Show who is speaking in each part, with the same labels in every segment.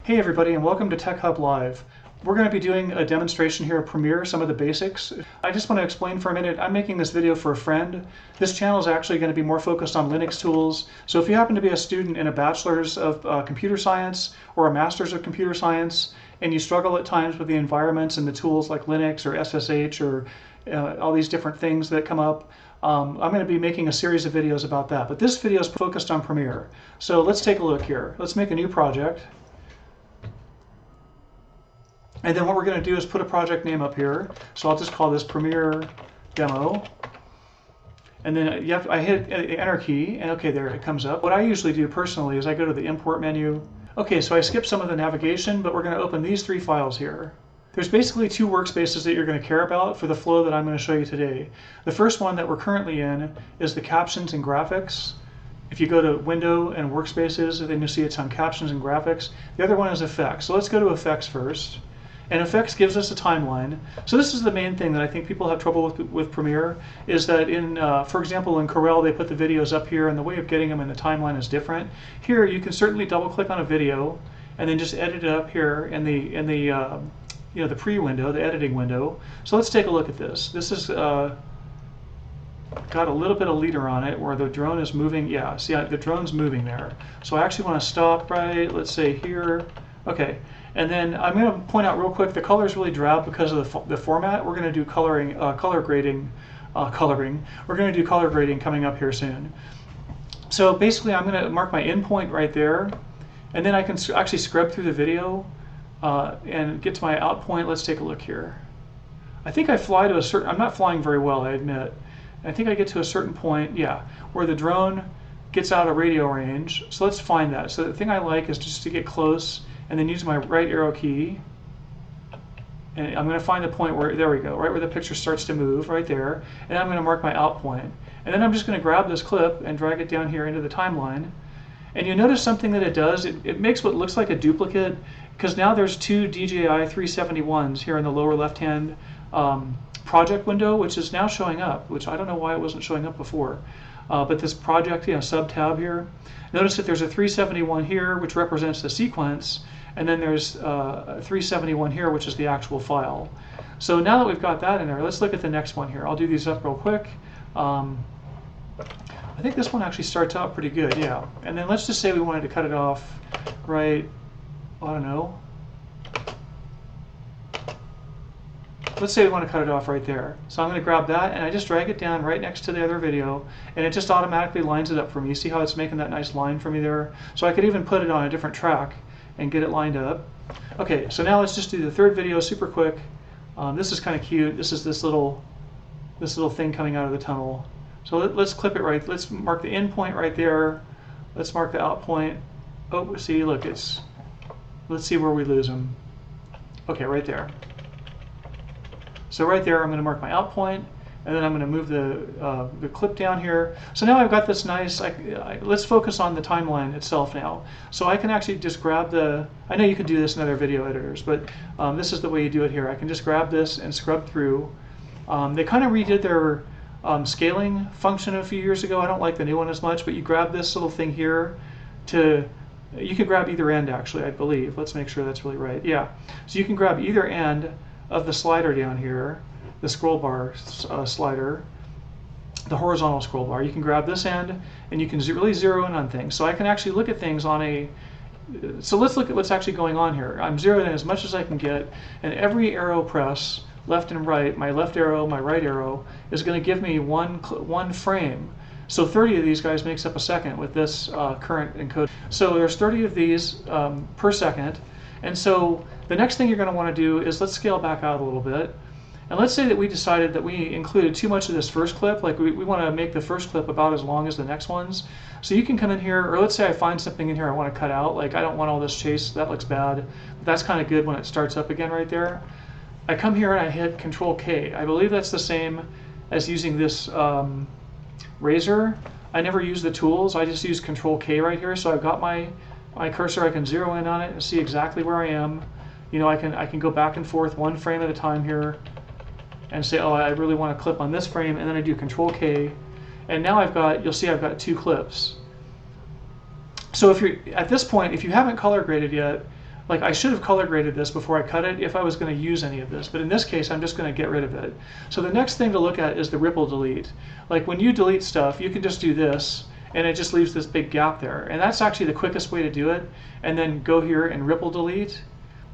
Speaker 1: Hey everybody, and welcome to Tech Hub Live. We're going to be doing a demonstration here of Premiere, some of the basics. I just want to explain for a minute, I'm making this video for a friend. This channel is actually going to be more focused on Linux tools. So if you happen to be a student in a bachelor's of computer science or a master's of computer science, and you struggle at times with the environments and the tools like Linux or SSH or all these different things that come up, I'm going to be making a series of videos about that. But this video is focused on Premiere. So let's take a look here. Let's make a new project. And then what we're going to do is put a project name up here. So I'll just call this Premiere Demo. And then I hit the Enter key, and okay, there it comes up. What I usually do personally is I go to the Import menu. Okay, so I skipped some of the navigation, but we're going to open these three files here. There's basically two workspaces that you're going to care about for the flow that I'm going to show you today. The first one that we're currently in is the Captions and Graphics. If you go to Window and Workspaces, then you'll see it's on Captions and Graphics. The other one is Effects. So let's go to Effects first. And Effects gives us a timeline. So this is the main thing that I think people have trouble with Premiere, is that in, for example, in Corel, they put the videos up here, and the way of getting them in the timeline is different. Here, you can certainly double-click on a video, and then just edit it up here in the pre-window, the editing window. So let's take a look at this. This has got a little bit of leader on it, where the drone is moving. Yeah, see, the drone's moving there. So I actually want to stop right, let's say here. Okay. And then I'm going to point out real quick, the color is really drab because of the format. We're going to do color grading. We're going to do color grading coming up here soon. So basically, I'm going to mark my endpoint right there, and then I can actually scrub through the video and get to my out point. Let's take a look here. I think I fly to a certain. I'm not flying very well, I admit. I think I get to a certain point, yeah, where the drone gets out of radio range. So let's find that. So the thing I like is just to get close, and then use my right arrow key, and I'm going to find the point where, there we go, right where the picture starts to move, right there, and I'm going to mark my out point. And then I'm just going to grab this clip and drag it down here into the timeline. And you notice something that it does, it makes what looks like a duplicate, because now there's two DJI 371s here in the lower left-hand project window, which is now showing up, which I don't know why it wasn't showing up before. But this project, sub-tab here, notice that there's a 371 here, which represents the sequence, and then there's a 371 here, which is the actual file. So now that we've got that in there, let's look at the next one here. I'll do these up real quick. I think this one actually starts out pretty good, yeah. And then let's just say we wanted to cut it off right, I don't know. Let's say we want to cut it off right there. So I'm going to grab that, and I just drag it down right next to the other video, and it just automatically lines it up for me. See how it's making that nice line for me there? So I could even put it on a different track and get it lined up. Okay, so now let's just do the third video super quick. This is kind of cute. This is this little thing coming out of the tunnel. So let's clip it right. Let's mark the end point right there. Let's mark the out point. Oh, see, look, let's see where we lose them. Okay, right there. So right there, I'm going to mark my out point, and then I'm going to move the clip down here. So now I've got this nice, let's focus on the timeline itself now. So I can actually just grab I know you can do this in other video editors, but this is the way you do it here. I can just grab this and scrub through. They kind of redid their scaling function a few years ago. I don't like the new one as much, but you grab this little thing here you can grab either end actually, I believe. Let's make sure that's really right. Yeah, so you can grab either end of the slider down here, the scroll bar slider, the horizontal scroll bar. You can grab this end, and you can really zero in on things. So I can actually look at things so let's look at what's actually going on here. I'm zeroing in as much as I can get, and every arrow press, left and right, my left arrow, my right arrow, is going to give me one frame. So 30 of these guys makes up a second with this current encode. So there's 30 of these per second. And so the next thing you're going to want to do is let's scale back out a little bit. And let's say that we decided that we included too much of this first clip, like we want to make the first clip about as long as the next ones. So you can come in here, or let's say I find something in here I want to cut out, like I don't want all this chase, that looks bad. But that's kind of good when it starts up again right there. I come here and I hit Control K. I believe that's the same as using this razor. I never use the tools, I just use Control K right here. So I've got my cursor, I can zero in on it and see exactly where I am. I can go back and forth one frame at a time here and say, oh, I really want to clip on this frame, and then I do Control K, and now you'll see I've got two clips. So if you're at this point, if you haven't color graded yet, Like I should have color graded this before I cut it if I was going to use any of this, but in this case I'm just going to get rid of it. So the next thing to look at is the ripple delete. Like when you delete stuff, you can just do this and it just leaves this big gap there. And that's actually the quickest way to do it. And then go here and ripple delete,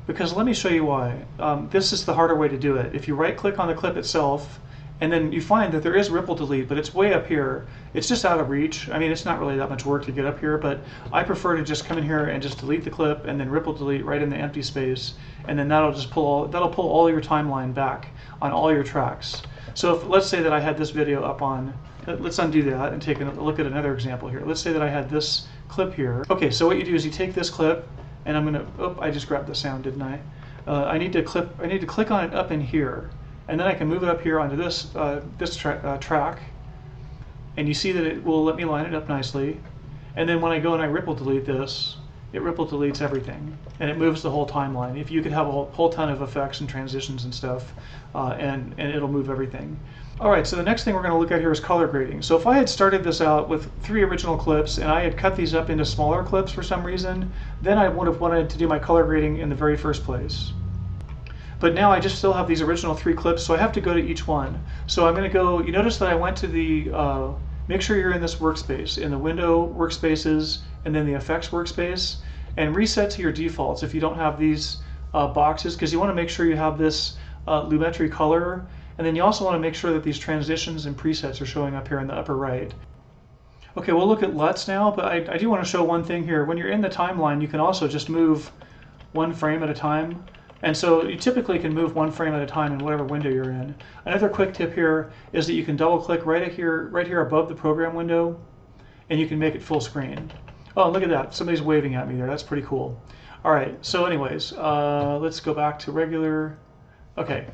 Speaker 1: because let me show you why. This is the harder way to do it. If you right click on the clip itself, and then you find that there is ripple delete, but it's way up here. It's just out of reach. I mean, it's not really that much work to get up here, but I prefer to just come in here and just delete the clip and then ripple delete right in the empty space, and then that'll pull all your timeline back on all your tracks. So if, let's say that I had this video up on, let's undo that and take a look at another example here. Let's say that I had this clip here. Okay, so what you do is you take this clip, and I'm gonna, oh, I just grabbed the sound, didn't I? I need to click on it up in here. And then I can move it up here onto this track, and you see that it will let me line it up nicely. And then when I go and I ripple delete this, it ripple deletes everything, and it moves the whole timeline. If you could have a whole ton of effects and transitions and stuff, and it'll move everything. All right, so the next thing we're going to look at here is color grading. So if I had started this out with 3 original clips and I had cut these up into smaller clips for some reason, then I would have wanted to do my color grading in the very first place. But now I just still have these original 3 clips, so I have to go to each one. So I'm going to go, you notice that I went to the, make sure you're in this workspace, in the window workspaces, and then the effects workspace, and reset to your defaults if you don't have these boxes, because you want to make sure you have this Lumetri color, and then you also want to make sure that these transitions and presets are showing up here in the upper right. Okay, we'll look at LUTs now, but I do want to show one thing here. When you're in the timeline, you can also just move 1 frame at a time. And so you typically can move 1 frame at a time in whatever window you're in. Another quick tip here is that you can double click right here above the program window, and you can make it full screen. Oh, look at that, somebody's waving at me there, that's pretty cool. All right, so anyways, let's go back to regular. Okay,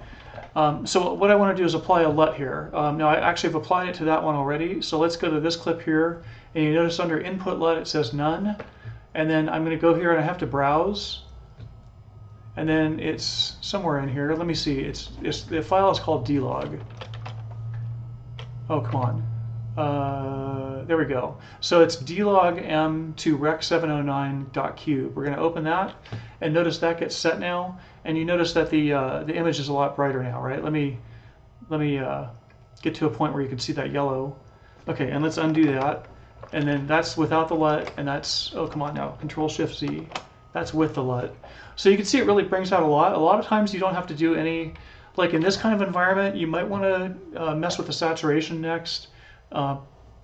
Speaker 1: so what I want to do is apply a LUT here. Now I actually have applied it to that one already, so let's go to this clip here, and you notice under input LUT it says none, and then I'm going to go here and I have to browse. And then it's somewhere in here. Let me see. The file is called DLOG. Oh, come on. There we go. So it's DLOG to rec709.cube. We're going to open that, and notice that gets set now. And you notice that the image is a lot brighter now, right? Let me get to a point where you can see that yellow. Okay, and let's undo that. And then that's without the LUT, and that's, oh, come on now, Control-Shift-Z. That's with the LUT. So you can see it really brings out a lot. A lot of times you don't have to do any, like in this kind of environment, you might want to mess with the saturation next.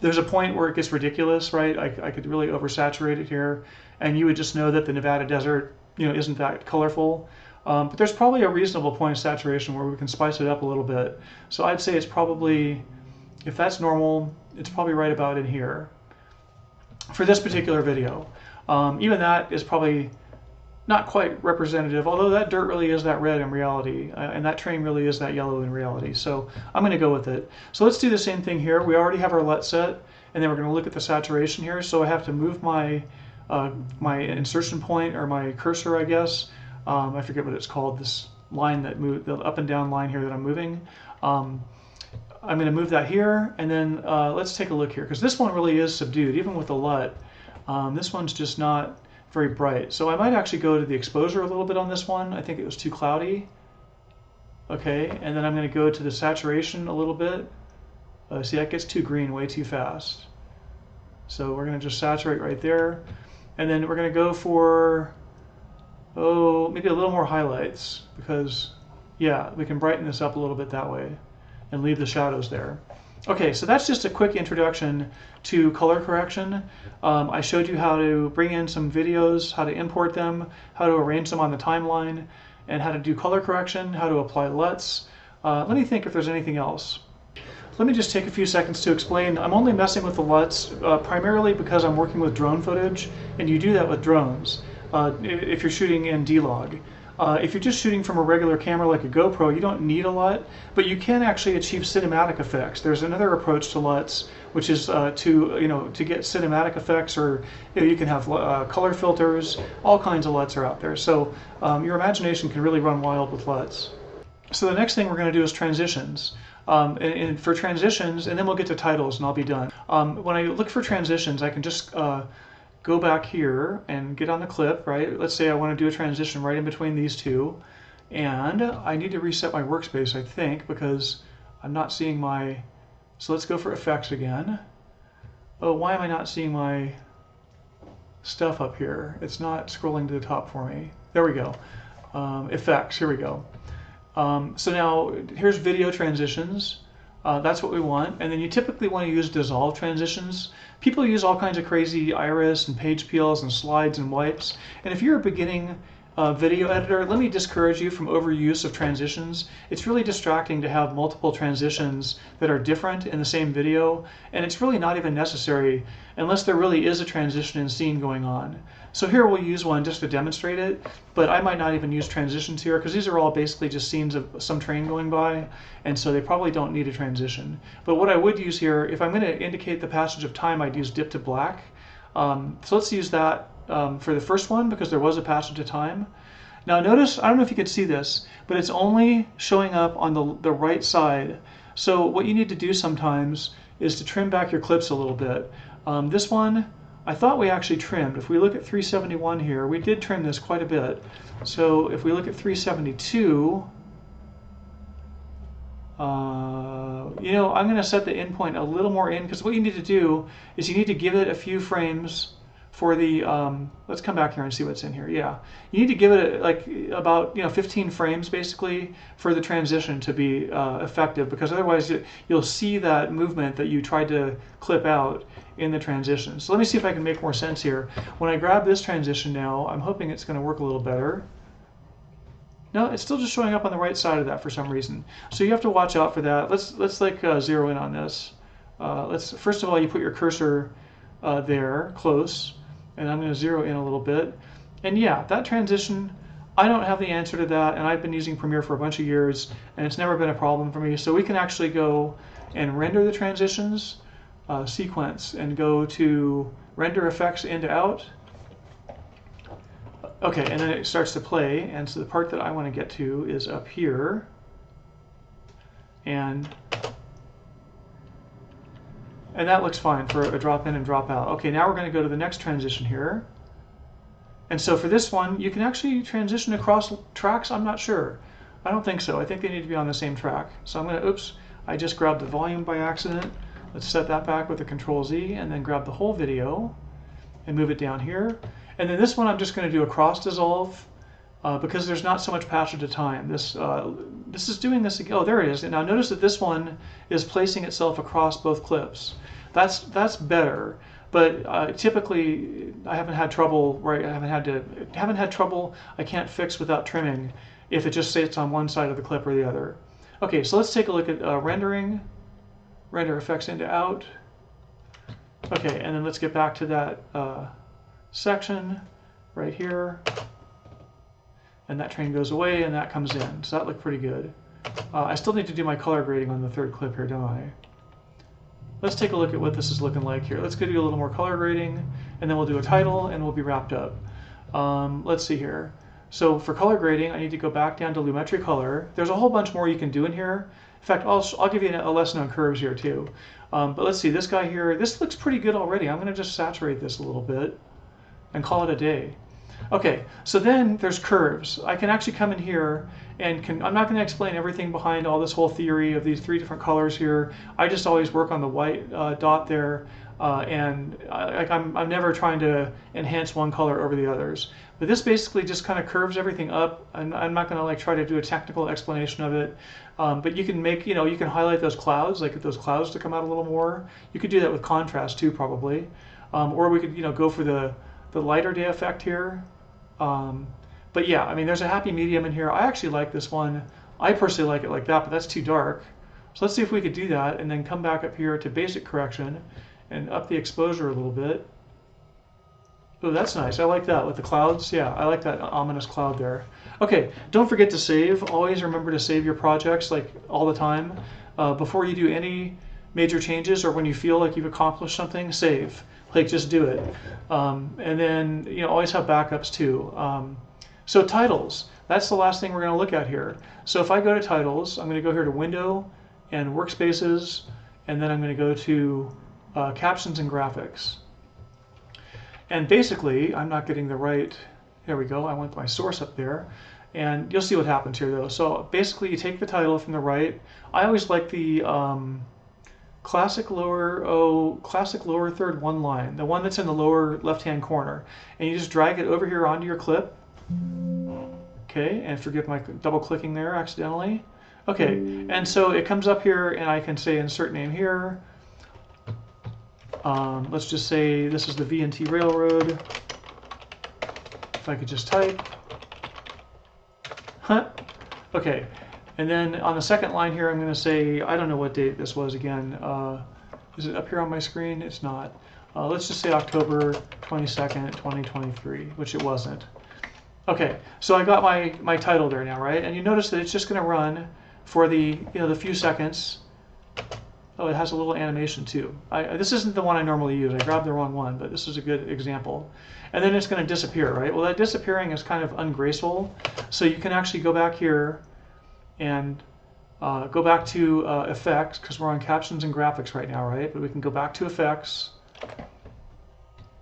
Speaker 1: There's a point where it gets ridiculous, right? I could really oversaturate it here, and you would just know that the Nevada desert, isn't that colorful. But there's probably a reasonable point of saturation where we can spice it up a little bit. So I'd say it's probably, if that's normal, it's probably right about in here for this particular video. Even that is probably not quite representative, although that dirt really is that red in reality, and that train really is that yellow in reality. So I'm going to go with it. So let's do the same thing here. We already have our LUT set, and then we're going to look at the saturation here. So I have to move my my insertion point, or my cursor, I guess. I forget what it's called, this line that moves, the up and down line here that I'm moving. I'm going to move that here, and then let's take a look here, because this one really is subdued, even with the LUT. This one's just not very bright. So I might actually go to the exposure a little bit on this one. I think it was too cloudy. Okay, and then I'm going to go to the saturation a little bit. See, that gets too green way too fast. So we're going to just saturate right there. And then we're going to go for, oh, maybe a little more highlights, because, yeah, we can brighten this up a little bit that way and leave the shadows there. Okay, so that's just a quick introduction to color correction. I showed you how to bring in some videos, how to import them, how to arrange them on the timeline, and how to do color correction, how to apply LUTs. Let me think if there's anything else. Let me just take a few seconds to explain. I'm only messing with the LUTs primarily because I'm working with drone footage, and you do that with drones if you're shooting in DLOG. If you're just shooting from a regular camera like a GoPro, you don't need a LUT, but you can actually achieve cinematic effects. There's another approach to LUTs, which is to get cinematic effects, or you can have color filters. All kinds of LUTs are out there. So your imagination can really run wild with LUTs. So the next thing we're going to do is transitions. And for transitions, and then we'll get to titles and I'll be done. When I look for transitions, I can just go back here and get on the clip, right? Let's say I want to do a transition right in between these two. And I need to reset my workspace, I think, because I'm not seeing my... So let's go for effects again. Oh, why am I not seeing my stuff up here? It's not scrolling to the top for me. There we go. Effects, here we go. So now here's video transitions. That's what we want. And then you typically want to use dissolve transitions. People use all kinds of crazy iris and page peels and slides and wipes. And if you're a beginning video editor, let me discourage you from overuse of transitions. It's really distracting to have multiple transitions that are different in the same video, and it's really not even necessary unless there really is a transition in scene going on. So here we'll use one just to demonstrate it, but I might not even use transitions here because these are all basically just scenes of some train going by, and so they probably don't need a transition. But what I would use here, if I'm going to indicate the passage of time, I'd use dip to black. So let's use that for the first one because there was a passage of time. Now notice, I don't know if you could see this, but it's only showing up on the right side. So what you need to do sometimes is to trim back your clips a little bit. This one, I thought we actually trimmed. If we look at 371 here, we did trim this quite a bit. So if we look at 372, you know, I'm going to set the endpoint a little more in because what you need to do is you need to give it a few frames for the, let's come back here and see what's in here. Yeah, you need to give it like about 15 frames basically for the transition to be effective, because otherwise you'll see that movement that you tried to clip out in the transition. So let me see if I can make more sense here. When I grab this transition now, I'm hoping it's going to work a little better. No, it's still just showing up on the right side of that for some reason. So you have to watch out for that. Let's like zero in on this. First of all, you put your cursor there, close, and I'm going to zero in a little bit. And yeah, that transition, I don't have the answer to that, and I've been using Premiere for a bunch of years, and it's never been a problem for me. So we can actually go and render the transitions, sequence, and go to render effects in to out. Okay, and then it starts to play, and so the part that I want to get to is up here, and that looks fine for a drop in and drop out. Okay, now we're going to go to the next transition here. And so for this one, you can actually transition across tracks. I'm not sure. I don't think so. I think they need to be on the same track. So I'm going to, oops, I just grabbed the volume by accident. Let's set that back with a Control-Z and then grab the whole video and move it down here. And then this one I'm just going to do a cross dissolve because there's not so much passage of time. This is doing this again. Oh, there it is. And now notice that this one is placing itself across both clips. That's better. But typically, I haven't had trouble. Right, I haven't had trouble. I can't fix without trimming if it just sits on one side of the clip or the other. Okay, so let's take a look at rendering. Render effects into out. Okay, and then let's get back to that section right here. And that train goes away, and that comes in. So that looked pretty good. I still need to do my color grading on the third clip here, don't I? Let's take a look at what this is looking like here. Let's go do a little more color grading, and then we'll do a title, and we'll be wrapped up. Let's see here. So for color grading, I need to go back down to Lumetri color. There's a whole bunch more you can do in here. In fact, I'll give you a lesson on curves here too. But let's see, this guy here, this looks pretty good already. I'm going to just saturate this a little bit and call it a day. Okay, so then there's curves. I can actually come in here and I'm not going to explain everything behind all this whole theory of these 3 different colors here. I just always work on the white dot there, and I'm never trying to enhance one color over the others. But this basically just kind of curves everything up. I'm not going to like try to do a technical explanation of it, but you can make, you can highlight those clouds, like those clouds to come out a little more. You could do that with contrast too, probably, or we could, go for the lighter day effect here. But yeah, I mean, there's a happy medium in here. I actually like this one. I personally like it like that, but that's too dark. So let's see if we could do that and then come back up here to basic correction and up the exposure a little bit. Oh, that's nice. I like that with the clouds. Yeah, I like that ominous cloud there. Okay, don't forget to save. Always remember to save your projects like all the time. Before you do any major changes or when you feel like you've accomplished something, save. Like just do it. And then always have backups too. So titles, that's the last thing we're going to look at here. So if I go to titles, I'm going to go here to Window and Workspaces, and then I'm going to go to Captions and Graphics. And basically, I'm not getting the right, there we go, I want my source up there. And you'll see what happens here though. So basically you take the title from the right. I always like the classic lower third one line, the one that's in the lower left-hand corner. And you just drag it over here onto your clip. Okay, and forgive my double clicking there accidentally. Okay, and so it comes up here and I can say insert name here. Let's just say this is the V&T Railroad. If I could just type. Huh. Okay, and then on the second line here I'm going to say, I don't know what date this was again. Is it up here on my screen? It's not. Let's just say October 22nd, 2023, which it wasn't. Okay, so I got my title there now, right? And you notice that it's just going to run for the the few seconds. Oh, it has a little animation too. This isn't the one I normally use. I grabbed the wrong one, but this is a good example. And then it's going to disappear, right? Well, that disappearing is kind of ungraceful. So you can actually go back here and go back to effects, because we're on captions and graphics right now, right? But we can go back to effects.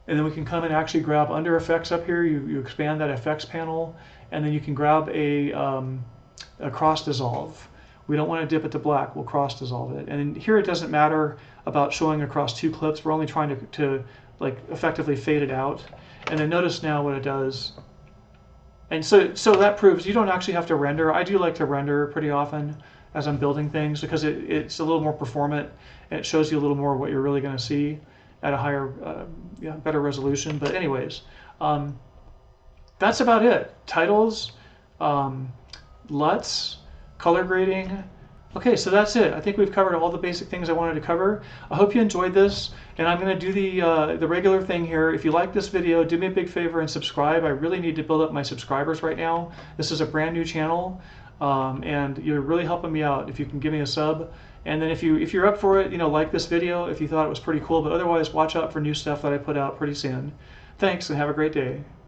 Speaker 1: And then we can come and actually grab under effects up here. You expand that effects panel, and then you can grab a cross dissolve. We don't want to dip it to black. We'll cross dissolve it. And here it doesn't matter about showing across two clips. We're only trying to like effectively fade it out. And then notice now what it does. And so that proves you don't actually have to render. I do like to render pretty often as I'm building things because it's a little more performant and it shows you a little more what you're really going to see at a higher, better resolution. But anyways, that's about it. Titles, LUTs, color grading. Okay, so that's it. I think we've covered all the basic things I wanted to cover. I hope you enjoyed this, and I'm going to do the regular thing here. If you like this video, do me a big favor and subscribe. I really need to build up my subscribers right now. This is a brand new channel, and you're really helping me out if you can give me a sub. And then if you're up for it, like this video if you thought it was pretty cool. But otherwise, watch out for new stuff that I put out pretty soon. Thanks, and have a great day.